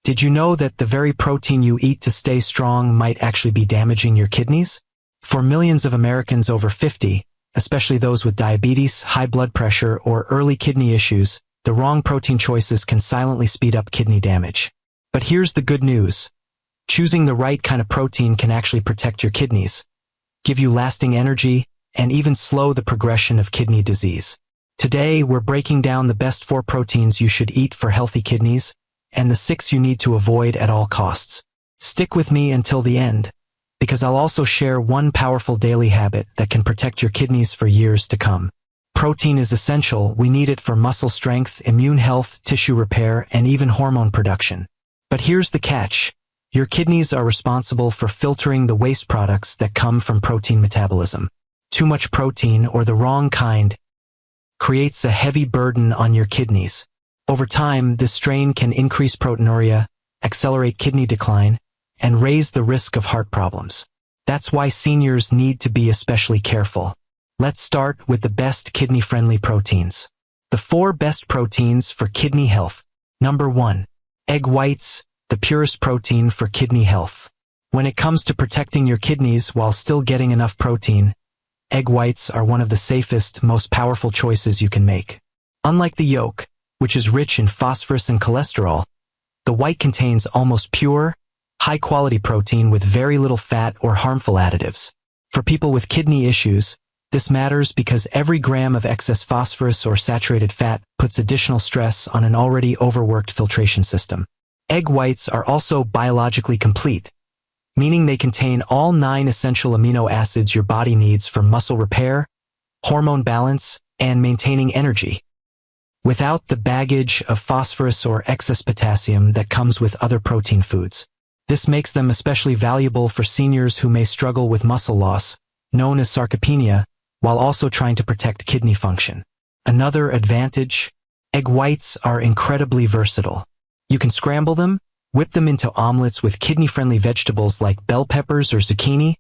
Did you know that the very protein you eat to stay strong might actually be damaging your kidneys? For millions of Americans over 50, especially those with diabetes, high blood pressure, or early kidney issues, the wrong protein choices can silently speed up kidney damage. But here's the good news. Choosing the right kind of protein can actually protect your kidneys, give you lasting energy, and even slow the progression of kidney disease. Today, we're breaking down the best 4 proteins you should eat for healthy kidneys, and the 6 you need to avoid at all costs. Stick with me until the end, because I'll also share one powerful daily habit that can protect your kidneys for years to come. Protein is essential. We need it for muscle strength, immune health, tissue repair, and even hormone production. But here's the catch. Your kidneys are responsible for filtering the waste products that come from protein metabolism. Too much protein, or the wrong kind, creates a heavy burden on your kidneys. Over time, this strain can increase proteinuria, accelerate kidney decline, and raise the risk of heart problems. That's why seniors need to be especially careful. Let's start with the best kidney-friendly proteins. The 4 best proteins for kidney health. Number 1. Egg whites, the purest protein for kidney health. When it comes to protecting your kidneys while still getting enough protein, egg whites are one of the safest, most powerful choices you can make. Unlike the yolk, which is rich in phosphorus and cholesterol, the white contains almost pure, high-quality protein with very little fat or harmful additives. For people with kidney issues, this matters because every gram of excess phosphorus or saturated fat puts additional stress on an already overworked filtration system. Egg whites are also biologically complete, meaning they contain all 9 essential amino acids your body needs for muscle repair, hormone balance, and maintaining energy, without the baggage of phosphorus or excess potassium that comes with other protein foods. This makes them especially valuable for seniors who may struggle with muscle loss, known as sarcopenia, while also trying to protect kidney function. Another advantage, egg whites are incredibly versatile. You can scramble them, whip them into omelets with kidney-friendly vegetables like bell peppers or zucchini,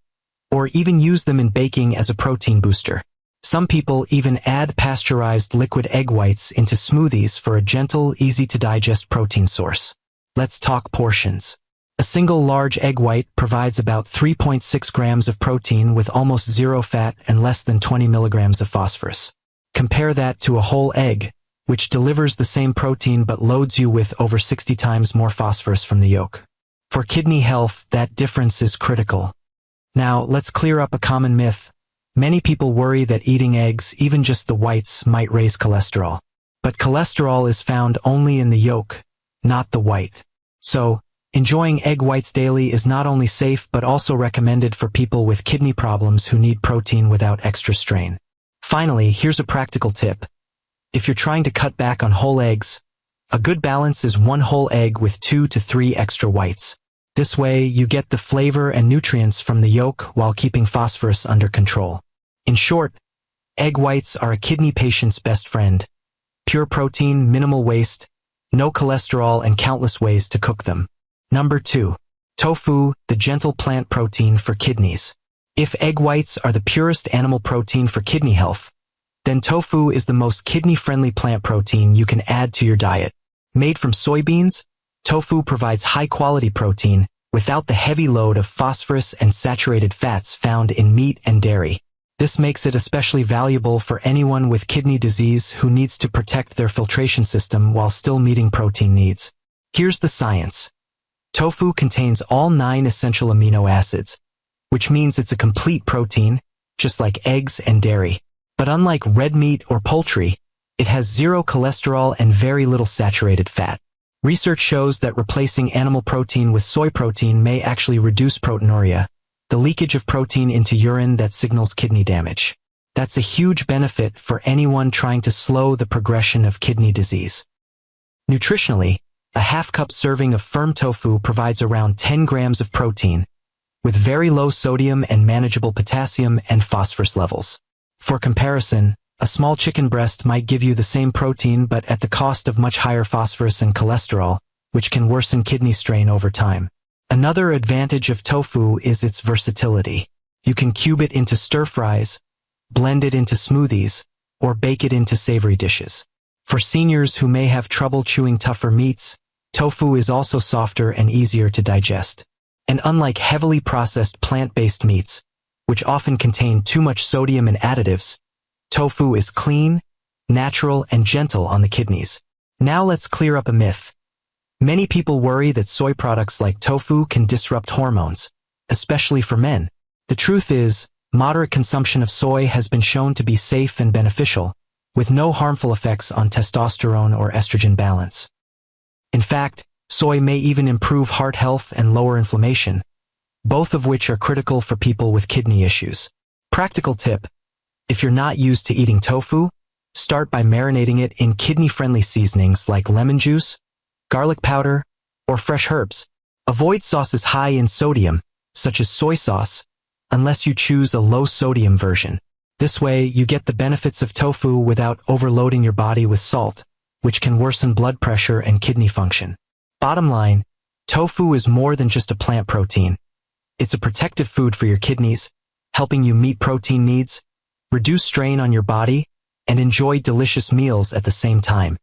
or even use them in baking as a protein booster. Some people even add pasteurized liquid egg whites into smoothies for a gentle, easy-to-digest protein source. Let's talk portions. A single large egg white provides about 3.6 grams of protein with almost 0 fat and less than 20 milligrams of phosphorus. Compare that to a whole egg, which delivers the same protein but loads you with over 60 times more phosphorus from the yolk. For kidney health, that difference is critical. Now, let's clear up a common myth. Many people worry that eating eggs, even just the whites, might raise cholesterol. But cholesterol is found only in the yolk, not the white. So, enjoying egg whites daily is not only safe but also recommended for people with kidney problems who need protein without extra strain. Finally, here's a practical tip. If you're trying to cut back on whole eggs, a good balance is 1 whole egg with 2 to 3 extra whites. This way, you get the flavor and nutrients from the yolk while keeping phosphorus under control. In short, egg whites are a kidney patient's best friend. Pure protein, minimal waste, no cholesterol, and countless ways to cook them. Number 2. Tofu, the gentle plant protein for kidneys. If egg whites are the purest animal protein for kidney health, then tofu is the most kidney-friendly plant protein you can add to your diet. Made from soybeans, tofu provides high-quality protein without the heavy load of phosphorus and saturated fats found in meat and dairy. This makes it especially valuable for anyone with kidney disease who needs to protect their filtration system while still meeting protein needs. Here's the science. Tofu contains all 9 essential amino acids, which means it's a complete protein, just like eggs and dairy. But unlike red meat or poultry, it has 0 cholesterol and very little saturated fat. Research shows that replacing animal protein with soy protein may actually reduce proteinuria, the leakage of protein into urine that signals kidney damage. That's a huge benefit for anyone trying to slow the progression of kidney disease. Nutritionally, a half-cup serving of firm tofu provides around 10 grams of protein, with very low sodium and manageable potassium and phosphorus levels. For comparison, a small chicken breast might give you the same protein but at the cost of much higher phosphorus and cholesterol, which can worsen kidney strain over time. Another advantage of tofu is its versatility. You can cube it into stir-fries, blend it into smoothies, or bake it into savory dishes. For seniors who may have trouble chewing tougher meats, Tofu is also softer and easier to digest. And unlike heavily processed plant-based meats, which often contain too much sodium and additives, tofu is clean, natural, and gentle on the kidneys. Now let's clear up a myth. Many people worry that soy products like tofu can disrupt hormones, especially for men. The truth is, moderate consumption of soy has been shown to be safe and beneficial, with no harmful effects on testosterone or estrogen balance. In fact, soy may even improve heart health and lower inflammation, both of which are critical for people with kidney issues. Practical tip: if you're not used to eating tofu, start by marinating it in kidney-friendly seasonings like lemon juice, garlic powder, or fresh herbs. Avoid sauces high in sodium, such as soy sauce, unless you choose a low-sodium version. This way, you get the benefits of tofu without overloading your body with salt, which can worsen blood pressure and kidney function. Bottom line, tofu is more than just a plant protein. It's a protective food for your kidneys, helping you meet protein needs, reduce strain on your body, and enjoy delicious meals at the same time.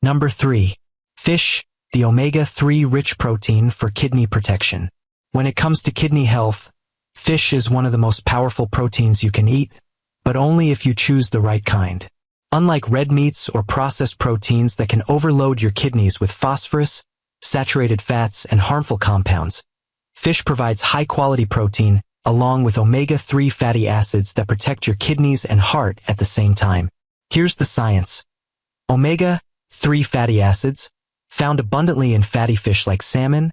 Number 3. Fish, the omega-3 rich protein for kidney protection. When it comes to kidney health, fish is one of the most powerful proteins you can eat, but only if you choose the right kind. Unlike red meats or processed proteins that can overload your kidneys with phosphorus, saturated fats, and harmful compounds, fish provides high-quality protein along with omega-3 fatty acids that protect your kidneys and heart at the same time. Here's the science. Omega-3 fatty acids, found abundantly in fatty fish like salmon,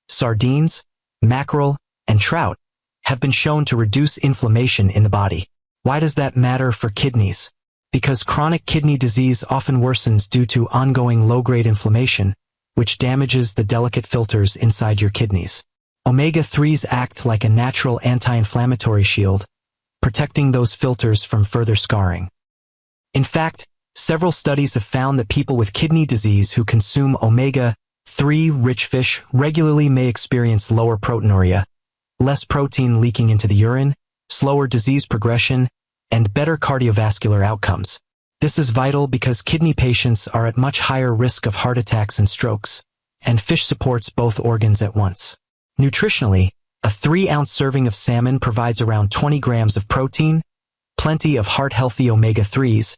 sardines, mackerel, and trout, have been shown to reduce inflammation in the body. Why does that matter for kidneys? Because chronic kidney disease often worsens due to ongoing low-grade inflammation, which damages the delicate filters inside your kidneys. Omega-3s act like a natural anti-inflammatory shield, protecting those filters from further scarring. In fact, several studies have found that people with kidney disease who consume omega-3 rich fish regularly may experience lower proteinuria, less protein leaking into the urine, slower disease progression, and better cardiovascular outcomes. This is vital because kidney patients are at much higher risk of heart attacks and strokes, and fish supports both organs at once. Nutritionally, a 3-ounce serving of salmon provides around 20 grams of protein, plenty of heart-healthy omega-3s,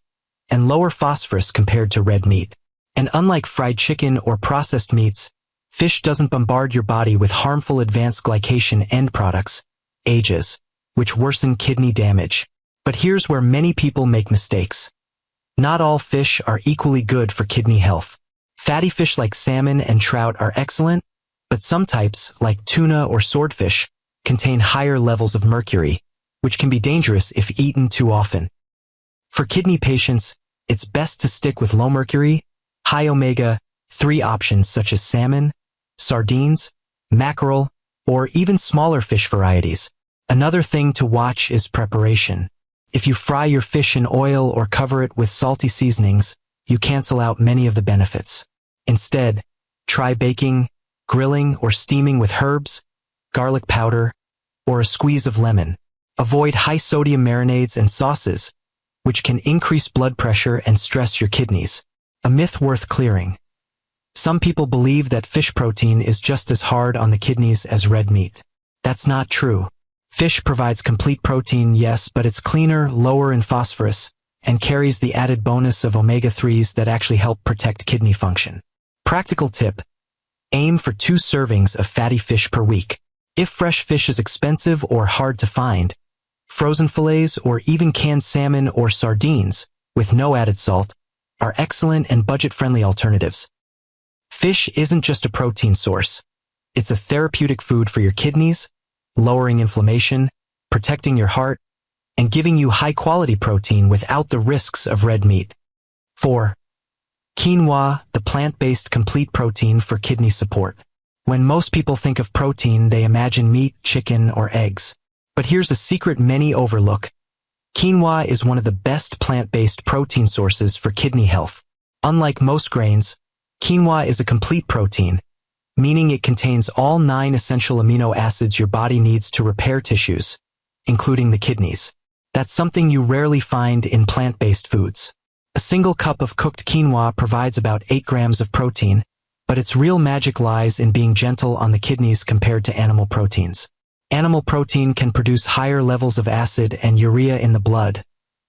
and lower phosphorus compared to red meat. And unlike fried chicken or processed meats, fish doesn't bombard your body with harmful advanced glycation end products, AGEs, which worsen kidney damage. But here's where many people make mistakes. Not all fish are equally good for kidney health. Fatty fish like salmon and trout are excellent, but some types, like tuna or swordfish, contain higher levels of mercury, which can be dangerous if eaten too often. For kidney patients, it's best to stick with low mercury, high omega-3 options such as salmon, sardines, mackerel, or even smaller fish varieties. Another thing to watch is preparation. If you fry your fish in oil or cover it with salty seasonings, you cancel out many of the benefits. Instead, try baking, grilling, or steaming with herbs, garlic powder, or a squeeze of lemon. Avoid high-sodium marinades and sauces, which can increase blood pressure and stress your kidneys. A myth worth clearing. Some people believe that fish protein is just as hard on the kidneys as red meat. That's not true. Fish provides complete protein, yes, but it's cleaner, lower in phosphorus, and carries the added bonus of omega-3s that actually help protect kidney function. Practical tip: aim for 2 servings of fatty fish per week. If fresh fish is expensive or hard to find, frozen fillets or even canned salmon or sardines, with no added salt, are excellent and budget-friendly alternatives. Fish isn't just a protein source. It's a therapeutic food for your kidneys, lowering inflammation, protecting your heart, and giving you high-quality protein without the risks of red meat. 4. Quinoa, the plant-based complete protein for kidney support. When most people think of protein, they imagine meat, chicken, or eggs. But here's a secret many overlook. Quinoa is one of the best plant-based protein sources for kidney health. Unlike most grains, quinoa is a complete protein, meaning it contains all 9 essential amino acids your body needs to repair tissues, including the kidneys. That's something you rarely find in plant-based foods. A single cup of cooked quinoa provides about 8 grams of protein, But its real magic lies in being gentle on the kidneys compared to animal proteins. Animal protein can produce higher levels of acid and urea in the blood,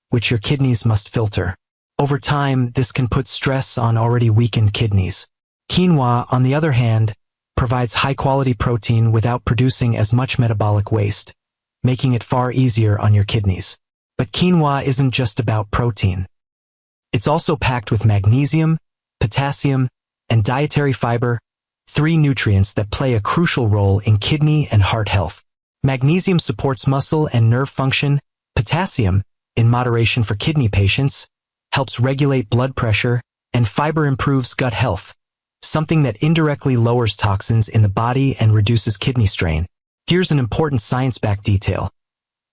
which your kidneys must filter. Over time, this can put stress on already weakened kidneys. Quinoa, on the other hand, provides high-quality protein without producing as much metabolic waste, making it far easier on your kidneys. But quinoa isn't just about protein. It's also packed with magnesium, potassium, and dietary fiber, 3 nutrients that play a crucial role in kidney and heart health. Magnesium supports muscle and nerve function. Potassium, in moderation for kidney patients, helps regulate blood pressure, and fiber improves gut health, something that indirectly lowers toxins in the body and reduces kidney strain. Here's an important science-backed detail.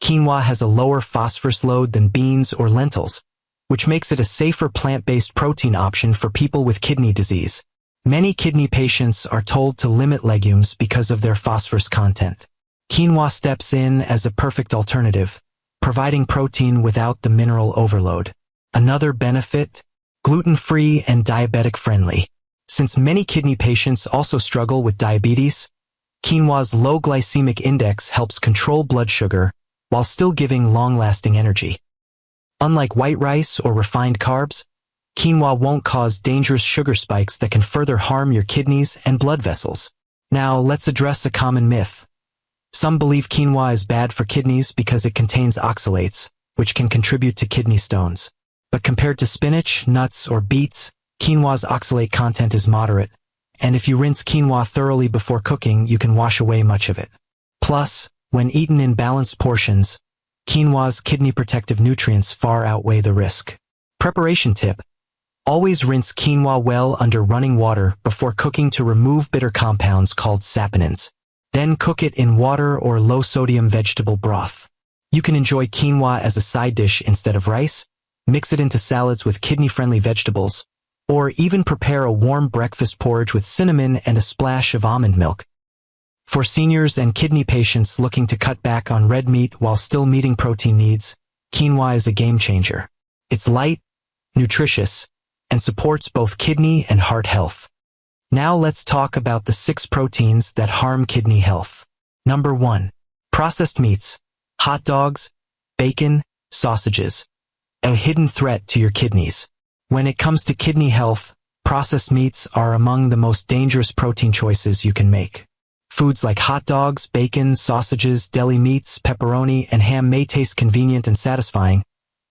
Quinoa has a lower phosphorus load than beans or lentils, which makes it a safer plant-based protein option for people with kidney disease. Many kidney patients are told to limit legumes because of their phosphorus content. Quinoa steps in as a perfect alternative, providing protein without the mineral overload. Another benefit? Gluten-free and diabetic-friendly. Since many kidney patients also struggle with diabetes, quinoa's low glycemic index helps control blood sugar while still giving long-lasting energy. Unlike white rice or refined carbs, quinoa won't cause dangerous sugar spikes that can further harm your kidneys and blood vessels. Now, let's address a common myth. Some believe quinoa is bad for kidneys because it contains oxalates, which can contribute to kidney stones. But compared to spinach, nuts, or beets, quinoa's oxalate content is moderate, and if you rinse quinoa thoroughly before cooking, you can wash away much of it. Plus, when eaten in balanced portions, quinoa's kidney protective nutrients far outweigh the risk. Preparation tip: always rinse quinoa well under running water before cooking to remove bitter compounds called saponins. Then cook it in water or low-sodium vegetable broth. You can enjoy quinoa as a side dish instead of rice, mix it into salads with kidney-friendly vegetables, or even prepare a warm breakfast porridge with cinnamon and a splash of almond milk. For seniors and kidney patients looking to cut back on red meat while still meeting protein needs, quinoa is a game-changer. It's light, nutritious, and supports both kidney and heart health. Now let's talk about the 6 proteins that harm kidney health. Number 1. Processed meats, hot dogs, bacon, sausages. A hidden threat to your kidneys. When it comes to kidney health, processed meats are among the most dangerous protein choices you can make. Foods like hot dogs, bacon, sausages, deli meats, pepperoni, and ham may taste convenient and satisfying,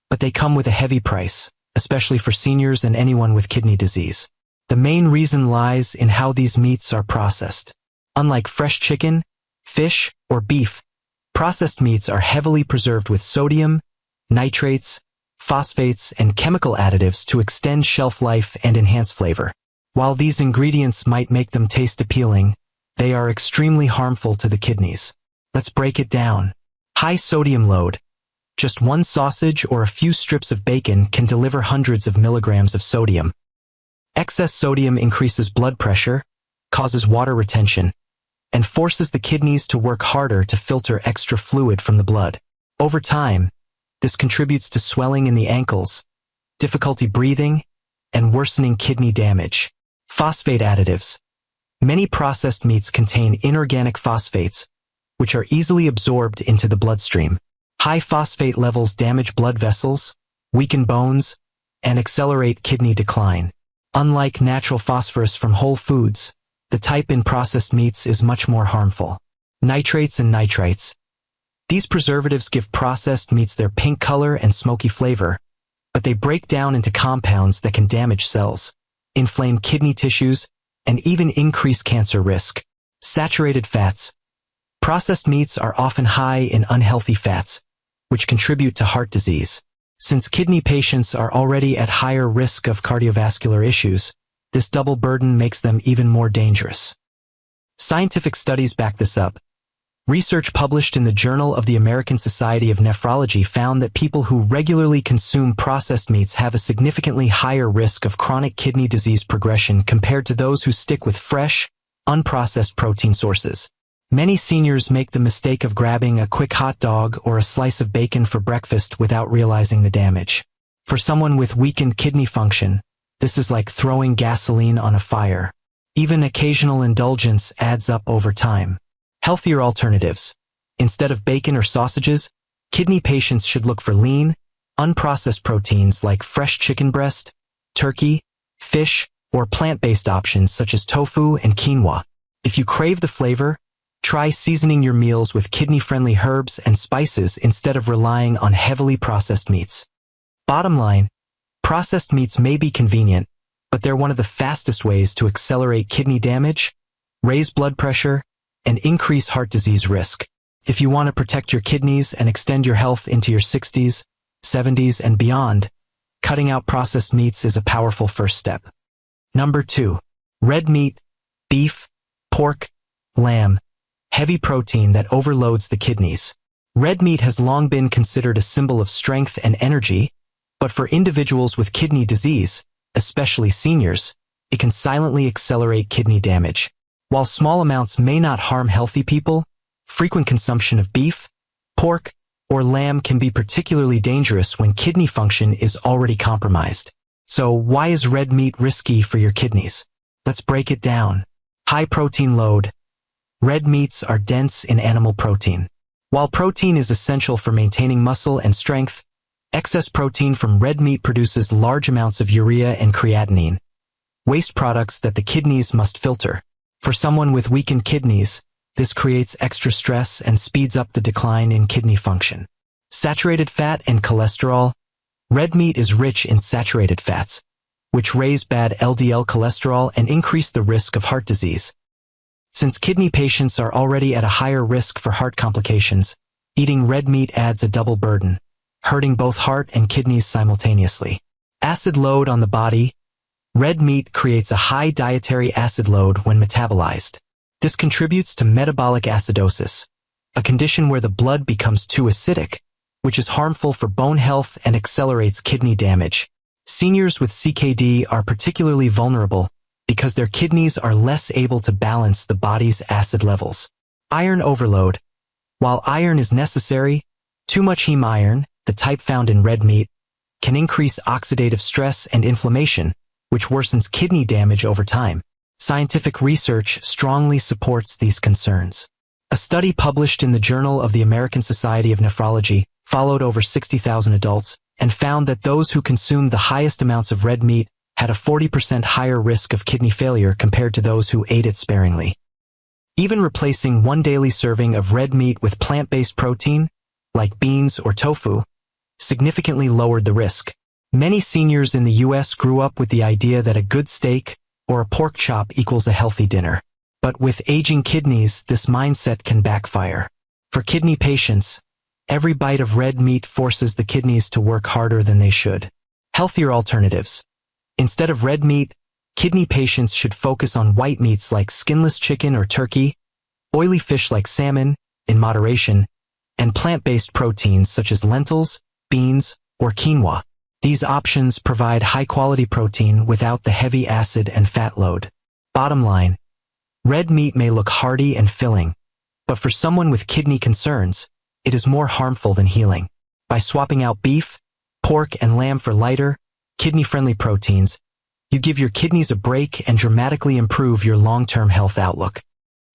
but they come with a heavy price, especially for seniors and anyone with kidney disease. The main reason lies in how these meats are processed. Unlike fresh chicken, fish, or beef, processed meats are heavily preserved with sodium, nitrates, phosphates, and chemical additives to extend shelf life and enhance flavor. While these ingredients might make them taste appealing, they are extremely harmful to the kidneys. Let's break it down. High sodium load. Just one sausage or a few strips of bacon can deliver hundreds of milligrams of sodium. Excess sodium increases blood pressure, causes water retention, and forces the kidneys to work harder to filter extra fluid from the blood. Over time, this contributes to swelling in the ankles, difficulty breathing, and worsening kidney damage. Phosphate additives. Many processed meats contain inorganic phosphates, which are easily absorbed into the bloodstream. High phosphate levels damage blood vessels, weaken bones, and accelerate kidney decline. Unlike natural phosphorus from whole foods, the type in processed meats is much more harmful. Nitrates and nitrites. These preservatives give processed meats their pink color and smoky flavor, but they break down into compounds that can damage cells, inflame kidney tissues, and even increase cancer risk. Saturated fats. Processed meats are often high in unhealthy fats, which contribute to heart disease. Since kidney patients are already at higher risk of cardiovascular issues, this double burden makes them even more dangerous. Scientific studies back this up. Research published in the Journal of the American Society of Nephrology found that people who regularly consume processed meats have a significantly higher risk of chronic kidney disease progression compared to those who stick with fresh, unprocessed protein sources. Many seniors make the mistake of grabbing a quick hot dog or a slice of bacon for breakfast without realizing the damage. For someone with weakened kidney function, this is like throwing gasoline on a fire. Even occasional indulgence adds up over time. Healthier alternatives. Instead of bacon or sausages, kidney patients should look for lean, unprocessed proteins like fresh chicken breast, turkey, fish, or plant-based options such as tofu and quinoa. If you crave the flavor, try seasoning your meals with kidney-friendly herbs and spices instead of relying on heavily processed meats. Bottom line, processed meats may be convenient, but they're one of the fastest ways to accelerate kidney damage, raise blood pressure, and increase heart disease risk. If you want to protect your kidneys and extend your health into your 60s, 70s, and beyond, cutting out processed meats is a powerful first step. Number 2. Red meat, beef, pork, lamb, heavy protein that overloads the kidneys. Red meat has long been considered a symbol of strength and energy, but for individuals with kidney disease, especially seniors, it can silently accelerate kidney damage. While small amounts may not harm healthy people, frequent consumption of beef, pork, or lamb can be particularly dangerous when kidney function is already compromised. So why is red meat risky for your kidneys? Let's break it down. High protein load. Red meats are dense in animal protein. While protein is essential for maintaining muscle and strength, excess protein from red meat produces large amounts of urea and creatinine, waste products that the kidneys must filter. For someone with weakened kidneys, this creates extra stress and speeds up the decline in kidney function. Saturated fat and cholesterol. Red meat is rich in saturated fats, which raise bad LDL cholesterol and increase the risk of heart disease. Since kidney patients are already at a higher risk for heart complications, eating red meat adds a double burden, hurting both heart and kidneys simultaneously. Acid load on the body. Red meat creates a high dietary acid load when metabolized. This contributes to metabolic acidosis, a condition where the blood becomes too acidic, which is harmful for bone health and accelerates kidney damage. Seniors with CKD are particularly vulnerable because their kidneys are less able to balance the body's acid levels. Iron overload. While iron is necessary, too much heme iron, the type found in red meat, can increase oxidative stress and inflammation, which worsens kidney damage over time. Scientific research strongly supports these concerns. A study published in the Journal of the American Society of Nephrology followed over 60,000 adults and found that those who consumed the highest amounts of red meat had a 40% higher risk of kidney failure compared to those who ate it sparingly. Even replacing one daily serving of red meat with plant-based protein, like beans or tofu, significantly lowered the risk. Many seniors in the U.S. grew up with the idea that a good steak or a pork chop equals a healthy dinner. But with aging kidneys, this mindset can backfire. For kidney patients, every bite of red meat forces the kidneys to work harder than they should. Healthier alternatives. Instead of red meat, kidney patients should focus on white meats like skinless chicken or turkey, oily fish like salmon, in moderation, and plant-based proteins such as lentils, beans, or quinoa. These options provide high-quality protein without the heavy acid and fat load. Bottom line, red meat may look hearty and filling, but for someone with kidney concerns, it is more harmful than healing. By swapping out beef, pork, and lamb for lighter, kidney-friendly proteins, you give your kidneys a break and dramatically improve your long-term health outlook.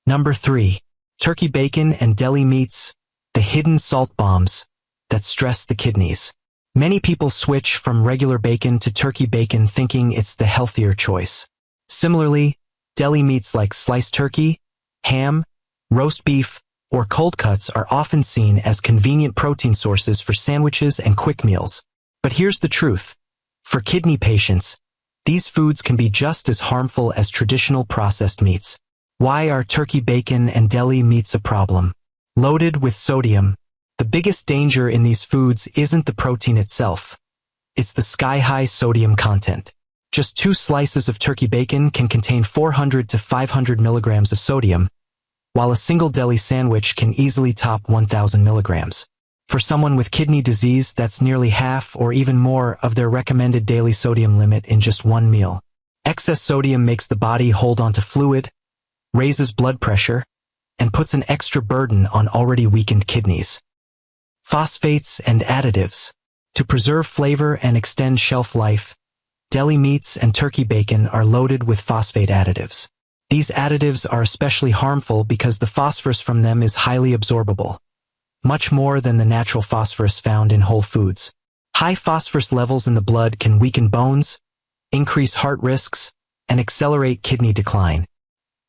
Number 3. Turkey bacon and deli meats, the hidden salt bombs that stress the kidneys. Many people switch from regular bacon to turkey bacon thinking it's the healthier choice. Similarly, deli meats like sliced turkey, ham, roast beef, or cold cuts are often seen as convenient protein sources for sandwiches and quick meals. But here's the truth. For kidney patients, these foods can be just as harmful as traditional processed meats. Why are turkey bacon and deli meats a problem? Loaded with sodium. The biggest danger in these foods isn't the protein itself. It's the sky-high sodium content. Just 2 slices of turkey bacon can contain 400 to 500 milligrams of sodium, while a single deli sandwich can easily top 1,000 milligrams. For someone with kidney disease, that's nearly half or even more of their recommended daily sodium limit in just one meal. Excess sodium makes the body hold onto fluid, raises blood pressure, and puts an extra burden on already weakened kidneys. Phosphates and additives. To preserve flavor and extend shelf life, deli meats and turkey bacon are loaded with phosphate additives. These additives are especially harmful because the phosphorus from them is highly absorbable, much more than the natural phosphorus found in whole foods. High phosphorus levels in the blood can weaken bones, increase heart risks, and accelerate kidney decline.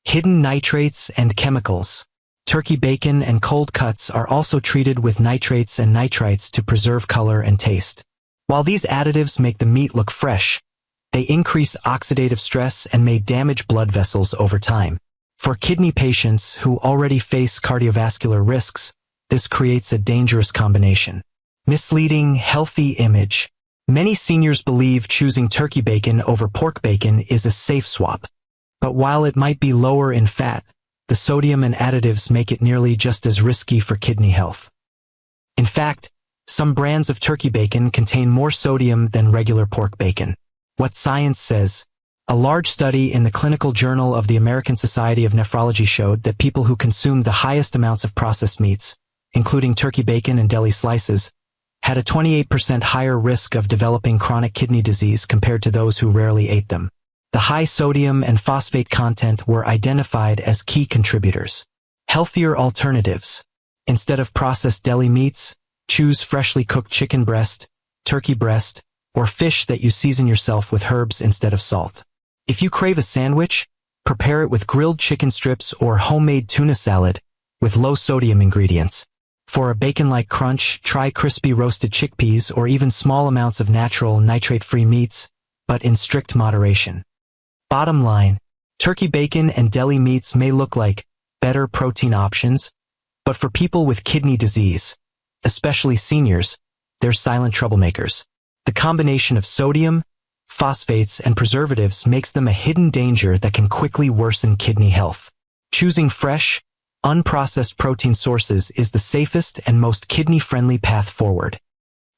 Hidden nitrates and chemicals. Turkey bacon and cold cuts are also treated with nitrates and nitrites to preserve color and taste. While these additives make the meat look fresh, they increase oxidative stress and may damage blood vessels over time. For kidney patients who already face cardiovascular risks, this creates a dangerous combination. Misleading healthy image. Many seniors believe choosing turkey bacon over pork bacon is a safe swap. But while it might be lower in fat, the sodium and additives make it nearly just as risky for kidney health. In fact, some brands of turkey bacon contain more sodium than regular pork bacon. What science says. A large study in the Clinical Journal of the American Society of Nephrology showed that people who consumed the highest amounts of processed meats, including turkey bacon and deli slices, had a 28% higher risk of developing chronic kidney disease compared to those who rarely ate them. The high sodium and phosphate content were identified as key contributors. Healthier alternatives. Instead of processed deli meats, choose freshly cooked chicken breast, turkey breast, or fish that you season yourself with herbs instead of salt. If you crave a sandwich, prepare it with grilled chicken strips or homemade tuna salad with low-sodium ingredients. For a bacon-like crunch, try crispy roasted chickpeas or even small amounts of natural, nitrate-free meats, but in strict moderation. Bottom line, turkey bacon and deli meats may look like better protein options, but for people with kidney disease, especially seniors, they're silent troublemakers. The combination of sodium, phosphates, and preservatives makes them a hidden danger that can quickly worsen kidney health. Choosing fresh, unprocessed protein sources is the safest and most kidney-friendly path forward.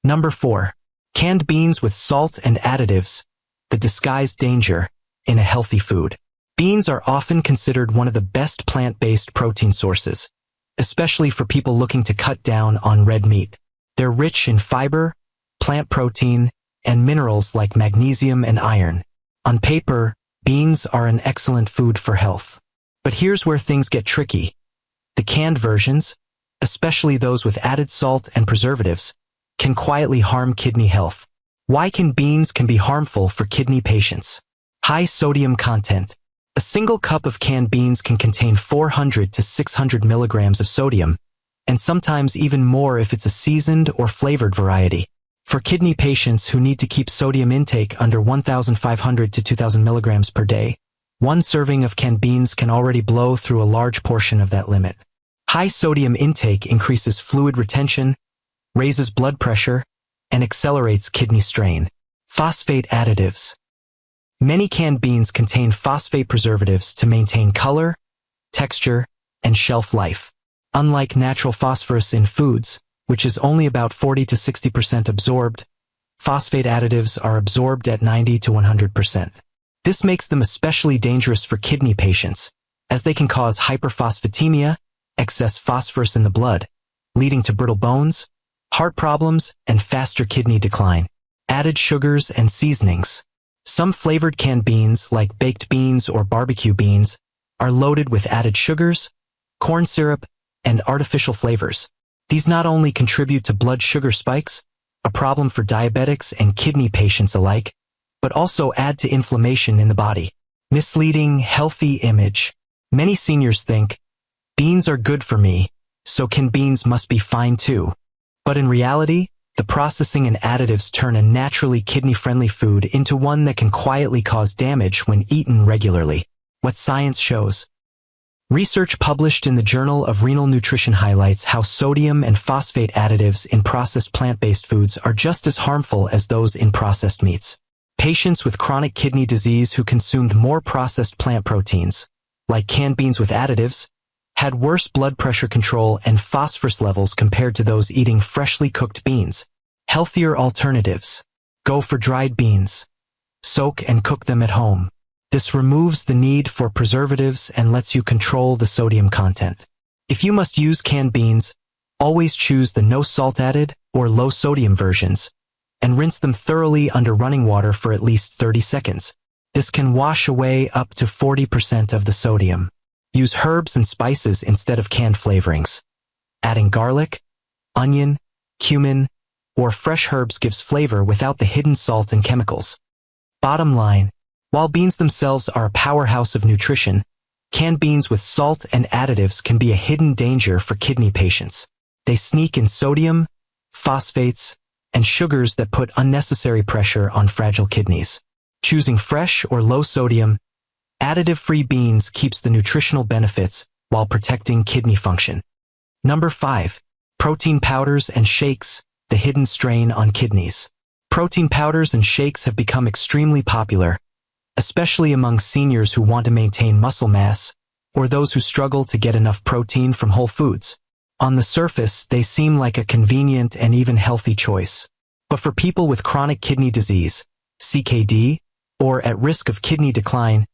Number 4. Canned beans with salt and additives, the disguised danger in a healthy food. Beans are often considered one of the best plant-based protein sources, especially for people looking to cut down on red meat. They're rich in fiber, plant protein, and minerals like magnesium and iron. On paper, beans are an excellent food for health. But here's where things get tricky. The canned versions, especially those with added salt and preservatives, can quietly harm kidney health. Why beans can be harmful for kidney patients? High sodium content. A single cup of canned beans can contain 400 to 600 milligrams of sodium, and sometimes even more if it's a seasoned or flavored variety. For kidney patients who need to keep sodium intake under 1,500 to 2,000 milligrams per day, one serving of canned beans can already blow through a large portion of that limit. High sodium intake increases fluid retention, raises blood pressure, and accelerates kidney strain. Phosphate additives. Many canned beans contain phosphate preservatives to maintain color, texture, and shelf life. Unlike natural phosphorus in foods, which is only about 40 to 60% absorbed, phosphate additives are absorbed at 90 to 100%. This makes them especially dangerous for kidney patients, as they can cause hyperphosphatemia, excess phosphorus in the blood, leading to brittle bones, heart problems, and faster kidney decline. Added sugars and seasonings. Some flavored canned beans, like baked beans or barbecue beans, are loaded with added sugars, corn syrup, and artificial flavors. These not only contribute to blood sugar spikes, a problem for diabetics and kidney patients alike, but also add to inflammation in the body. Misleading healthy image. Many seniors think, beans are good for me, so canned beans must be fine too. But in reality, the processing and additives turn a naturally kidney-friendly food into one that can quietly cause damage when eaten regularly. What science shows. Research published in the Journal of Renal Nutrition highlights how sodium and phosphate additives in processed plant-based foods are just as harmful as those in processed meats. Patients with chronic kidney disease who consumed more processed plant proteins, like canned beans with additives, had worse blood pressure control and phosphorus levels compared to those eating freshly cooked beans. Healthier alternatives. Go for dried beans. Soak and cook them at home. This removes the need for preservatives and lets you control the sodium content. If you must use canned beans, always choose the no salt added or low sodium versions, and rinse them thoroughly under running water for at least 30 seconds. This can wash away up to 40% of the sodium. Use herbs and spices instead of canned flavorings. Adding garlic, onion, cumin, or fresh herbs gives flavor without the hidden salt and chemicals. Bottom line, while beans themselves are a powerhouse of nutrition, canned beans with salt and additives can be a hidden danger for kidney patients. They sneak in sodium, phosphates, and sugars that put unnecessary pressure on fragile kidneys. Choosing fresh or low-sodium, additive-free beans keeps the nutritional benefits while protecting kidney function. Number 5. Protein powders and shakes, the hidden strain on kidneys. Protein powders and shakes have become extremely popular, especially among seniors who want to maintain muscle mass or those who struggle to get enough protein from whole foods. On the surface, they seem like a convenient and even healthy choice. But for people with chronic kidney disease, CKD, or at risk of kidney decline,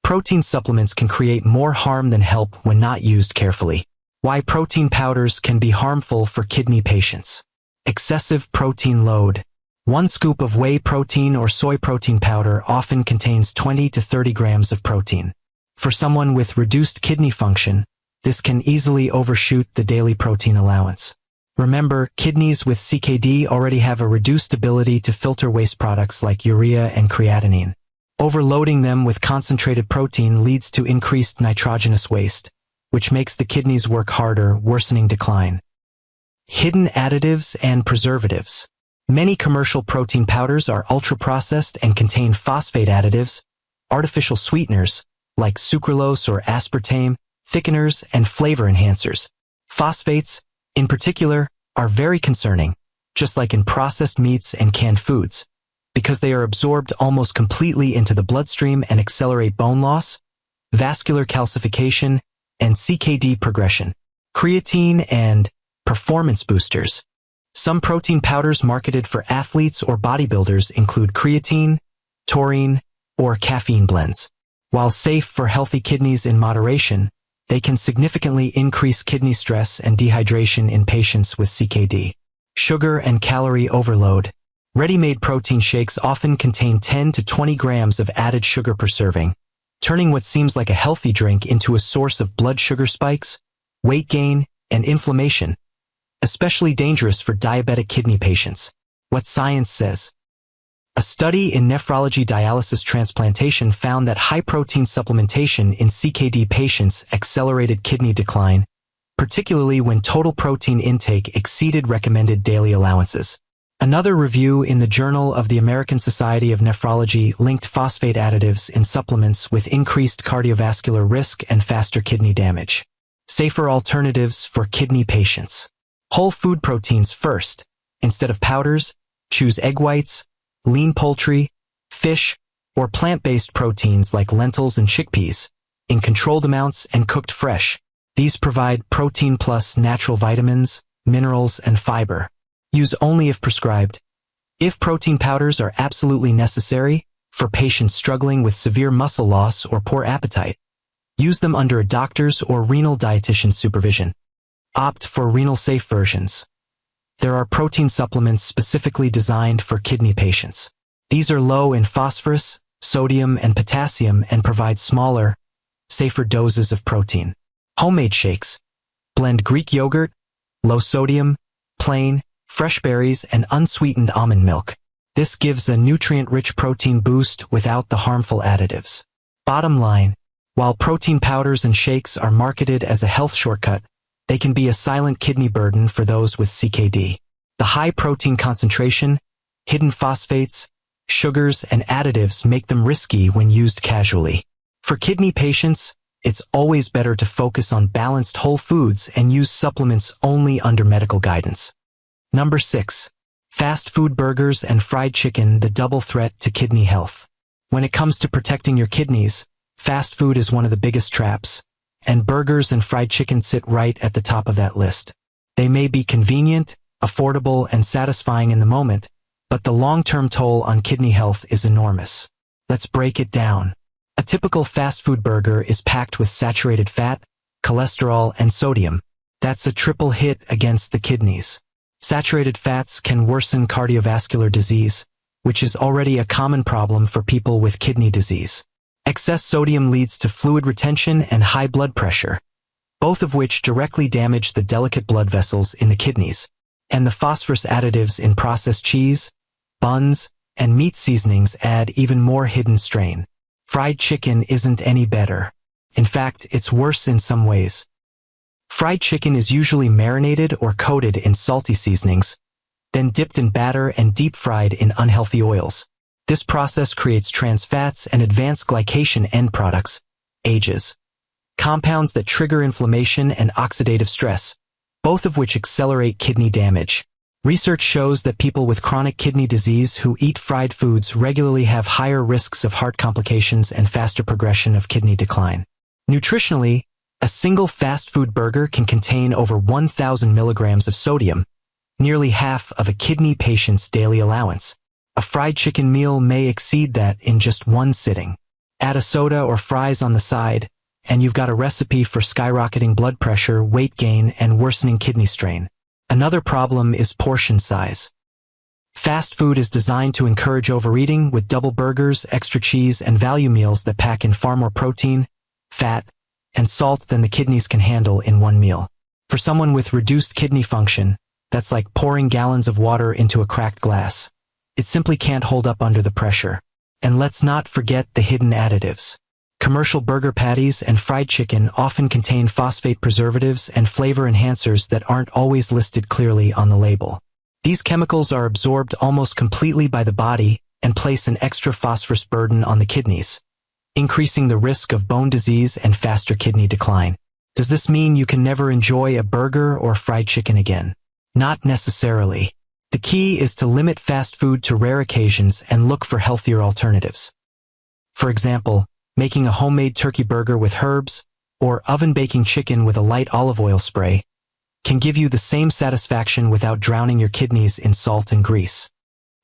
protein supplements can create more harm than help when not used carefully. Why protein powders can be harmful for kidney patients. Excessive protein load. 1 scoop of whey protein or soy protein powder often contains 20 to 30 grams of protein. For someone with reduced kidney function, this can easily overshoot the daily protein allowance. Remember, kidneys with CKD already have a reduced ability to filter waste products like urea and creatinine. Overloading them with concentrated protein leads to increased nitrogenous waste, which makes the kidneys work harder, worsening decline. Hidden additives and preservatives. Many commercial protein powders are ultra-processed and contain phosphate additives, artificial sweeteners, like sucralose or aspartame, thickeners, and flavor enhancers. Phosphates, in particular, are very concerning, just like in processed meats and canned foods, because they are absorbed almost completely into the bloodstream and accelerate bone loss, vascular calcification, and CKD progression. Creatine and performance boosters. Some protein powders marketed for athletes or bodybuilders include creatine, taurine, or caffeine blends. While safe for healthy kidneys in moderation, they can significantly increase kidney stress and dehydration in patients with CKD. Sugar and calorie overload. Ready-made protein shakes often contain 10 to 20 grams of added sugar per serving, turning what seems like a healthy drink into a source of blood sugar spikes, weight gain, and inflammation, especially dangerous for diabetic kidney patients. What science says. A study in nephrology dialysis transplantation found that high-protein supplementation in CKD patients accelerated kidney decline, particularly when total protein intake exceeded recommended daily allowances. Another review in the Journal of the American Society of Nephrology linked phosphate additives in supplements with increased cardiovascular risk and faster kidney damage. Safer alternatives for kidney patients. Whole food proteins first. Instead of powders, choose egg whites, lean poultry, fish, or plant-based proteins like lentils and chickpeas, in controlled amounts and cooked fresh. These provide protein plus natural vitamins, minerals, and fiber. Use only if prescribed. If protein powders are absolutely necessary, for patients struggling with severe muscle loss or poor appetite, use them under a doctor's or renal dietitian's supervision. Opt for renal-safe versions. There are protein supplements specifically designed for kidney patients. These are low in phosphorus, sodium, and potassium and provide smaller, safer doses of protein. Homemade shakes. Blend Greek yogurt, low sodium, plain, fresh berries, and unsweetened almond milk. This gives a nutrient-rich protein boost without the harmful additives. Bottom line, while protein powders and shakes are marketed as a health shortcut, they can be a silent kidney burden for those with CKD. The high protein concentration, hidden phosphates, sugars, and additives make them risky when used casually. For kidney patients, it's always better to focus on balanced whole foods and use supplements only under medical guidance. Number 6. Fast food burgers and fried chicken, the double threat to kidney health. When it comes to protecting your kidneys, fast food is one of the biggest traps, and burgers and fried chicken sit right at the top of that list. They may be convenient, affordable, and satisfying in the moment, but the long-term toll on kidney health is enormous. Let's break it down. A typical fast food burger is packed with saturated fat, cholesterol, and sodium. That's a triple hit against the kidneys. Saturated fats can worsen cardiovascular disease, which is already a common problem for people with kidney disease. Excess sodium leads to fluid retention and high blood pressure, both of which directly damage the delicate blood vessels in the kidneys. And the phosphorus additives in processed cheese, buns, and meat seasonings add even more hidden strain. Fried chicken isn't any better. In fact, it's worse in some ways. Fried chicken is usually marinated or coated in salty seasonings, then dipped in batter and deep-fried in unhealthy oils. This process creates trans fats and advanced glycation end products, AGEs, compounds that trigger inflammation and oxidative stress, both of which accelerate kidney damage. Research shows that people with chronic kidney disease who eat fried foods regularly have higher risks of heart complications and faster progression of kidney decline. Nutritionally, a single fast food burger can contain over 1,000 milligrams of sodium, nearly half of a kidney patient's daily allowance. A fried chicken meal may exceed that in just one sitting. Add a soda or fries on the side, and you've got a recipe for skyrocketing blood pressure, weight gain, and worsening kidney strain. Another problem is portion size. Fast food is designed to encourage overeating with double burgers, extra cheese, and value meals that pack in far more protein, fat, and salt than the kidneys can handle in one meal. For someone with reduced kidney function, that's like pouring gallons of water into a cracked glass. It simply can't hold up under the pressure. And let's not forget the hidden additives. Commercial burger patties and fried chicken often contain phosphate preservatives and flavor enhancers that aren't always listed clearly on the label. These chemicals are absorbed almost completely by the body and place an extra phosphorus burden on the kidneys, increasing the risk of bone disease and faster kidney decline. Does this mean you can never enjoy a burger or fried chicken again? Not necessarily. The key is to limit fast food to rare occasions and look for healthier alternatives. For example, making a homemade turkey burger with herbs, or oven baking chicken with a light olive oil spray, can give you the same satisfaction without drowning your kidneys in salt and grease.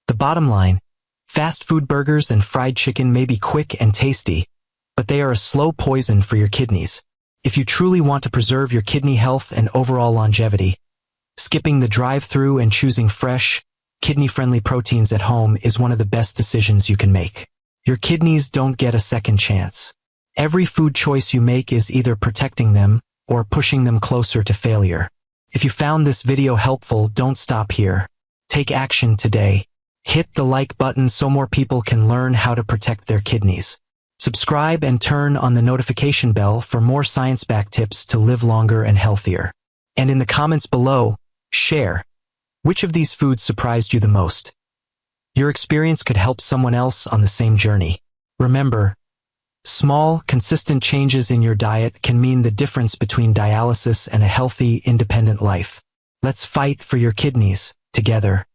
The bottom line, fast food burgers and fried chicken may be quick and tasty, but they are a slow poison for your kidneys. If you truly want to preserve your kidney health and overall longevity, skipping the drive-thru and choosing fresh, kidney-friendly proteins at home is one of the best decisions you can make. Your kidneys don't get a second chance. Every food choice you make is either protecting them or pushing them closer to failure. If you found this video helpful, don't stop here. Take action today. Hit the like button so more people can learn how to protect their kidneys. Subscribe and turn on the notification bell for more science-backed tips to live longer and healthier. And in the comments below, share which of these foods surprised you the most. Your experience could help someone else on the same journey. Remember, small, consistent changes in your diet can mean the difference between dialysis and a healthy, independent life. Let's fight for your kidneys together.